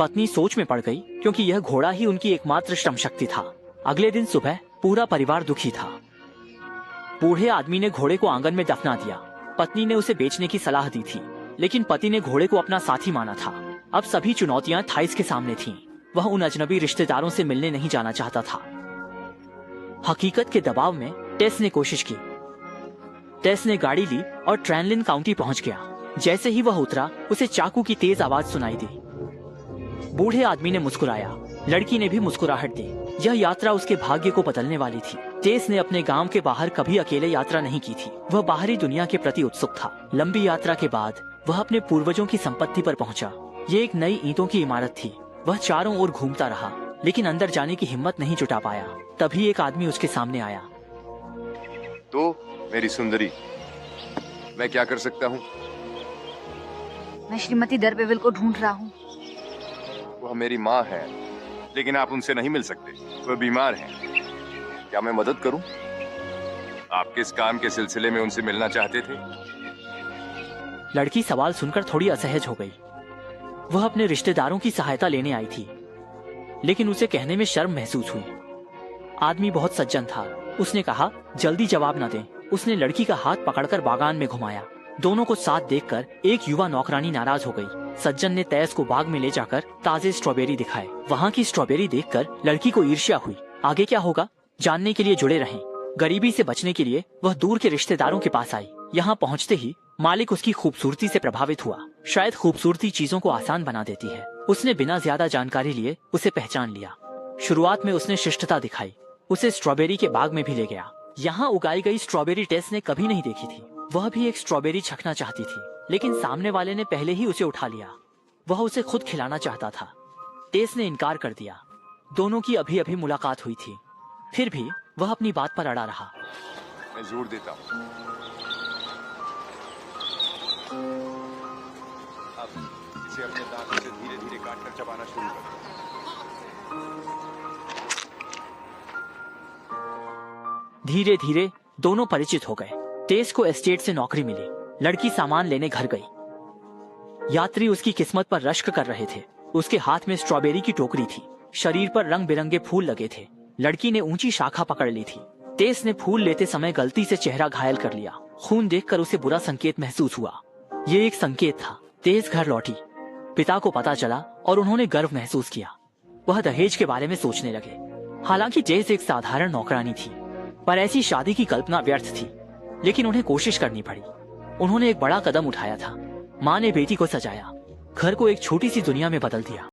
पत्नी सोच में पड़ गई क्योंकि यह घोड़ा ही उनकी एकमात्र श्रम शक्ति था। अगले दिन सुबह पूरा परिवार दुखी था। बूढ़े आदमी ने घोड़े को आंगन में दफना दिया। पत्नी ने उसे बेचने की सलाह दी थी, लेकिन पति ने घोड़े को अपना साथी माना था। अब सभी चुनौतियां थाइस के सामने थीं। वह उन अजनबी रिश्तेदारों से मिलने नहीं जाना चाहता था। हकीकत के दबाव में टेस ने कोशिश की। टेस ने गाड़ी ली और ट्रैनलिन काउंटी पहुंच गया। जैसे ही वह उतरा, उसे चाकू की तेज आवाज सुनाई दी। बूढ़े आदमी ने मुस्कुराया। लड़की ने भी मुस्कुराहट दी। यह यात्रा उसके भाग्य को बदलने वाली थी। टेस ने अपने गांव के बाहर कभी अकेले यात्रा नहीं की थी। वह बाहरी दुनिया के प्रति उत्सुक था। लंबी यात्रा के बाद वह अपने पूर्वजों की संपत्ति पर पहुंचा। ये एक नई ईंटों की इमारत थी। वह चारों ओर घूमता रहा, लेकिन अंदर जाने की हिम्मत नहीं जुटा पाया। तभी एक आदमी उसके सामने आया। तो मेरी सुंदरी, मैं क्या कर सकता हूँ? मैं श्रीमती दरबेविल को ढूंढ रहा हूँ। वह मेरी माँ है, लेकिन आप उनसे नहीं मिल सकते। वह बीमार हैं। क्या मैं मदद करूं? आप किस काम के सिलसिले में उनसे मिलना चाहते थे? लड़की सवाल सुनकर थोड़ी असहज हो गई। वह अपने रिश्तेदारों की सहायता लेने आई थी, लेकिन उसे कहने में शर्म महसूस हुई। आदमी बहुत सज्जन था। उसने कहा, जल्दी जवाब न दें। उसने लड़की का हाथ पकड़कर बागान में घुमाया। दोनों को साथ देखकर एक युवा नौकरानी नाराज हो गई। सज्जन ने तैस को बाग में ले जाकर ताजे स्ट्रॉबेरी दिखाए। वहाँ की स्ट्रॉबेरी देखकर लड़की को ईर्ष्या हुई। आगे क्या होगा, जानने के लिए जुड़े रहें। गरीबी से बचने के लिए वह दूर के रिश्तेदारों के पास आई। यहाँ पहुँचते ही मालिक उसकी खूबसूरती से प्रभावित हुआ। शायद खूबसूरती चीजों को आसान बना देती है। उसने बिना ज्यादा जानकारी लिए उसे पहचान लिया। शुरुआत में उसने शिष्टता दिखाई। उसे स्ट्रॉबेरी के बाग में भी ले गया। यहाँ उगाई गई स्ट्रॉबेरी टेस ने कभी नहीं देखी थी। वह भी एक स्ट्रॉबेरी चखना चाहती थी, लेकिन सामने वाले ने पहले ही उसे उठा लिया। वह उसे खुद खिलाना चाहता था। टेस ने इनकार कर दिया। दोनों की अभी अभी मुलाकात हुई थी, फिर भी वह अपनी बात पर अड़ा रहा। मैं जोर देता हूँ। अब इसे अपने दांतों से धीरे धीरे काटकर चबाना शुरू करो। धीरे धीरे दोनों परिचित हो गए। टेस को एस्टेट से नौकरी मिली। लड़की सामान लेने घर गई। यात्री उसकी किस्मत पर रश्क कर रहे थे। उसके हाथ में स्ट्रॉबेरी की टोकरी थी। शरीर पर रंग बिरंगे फूल लगे थे। लड़की ने ऊंची शाखा पकड़ ली थी। टेस ने फूल लेते समय गलती से चेहरा घायल कर लिया। खून देखकर उसे बुरा संकेत महसूस हुआ। ये एक संकेत था। टेस घर लौटी। पिता को पता चला और उन्होंने गर्व महसूस किया। वह दहेज के बारे में सोचने लगे। हालांकि टेस एक साधारण नौकरानी थी, पर ऐसी शादी की कल्पना व्यर्थ थी। लेकिन उन्हें कोशिश करनी पड़ी। उन्होंने एक बड़ा कदम उठाया था। माँ ने बेटी को सजाया, घर को एक छोटी सी दुनिया में बदल दिया।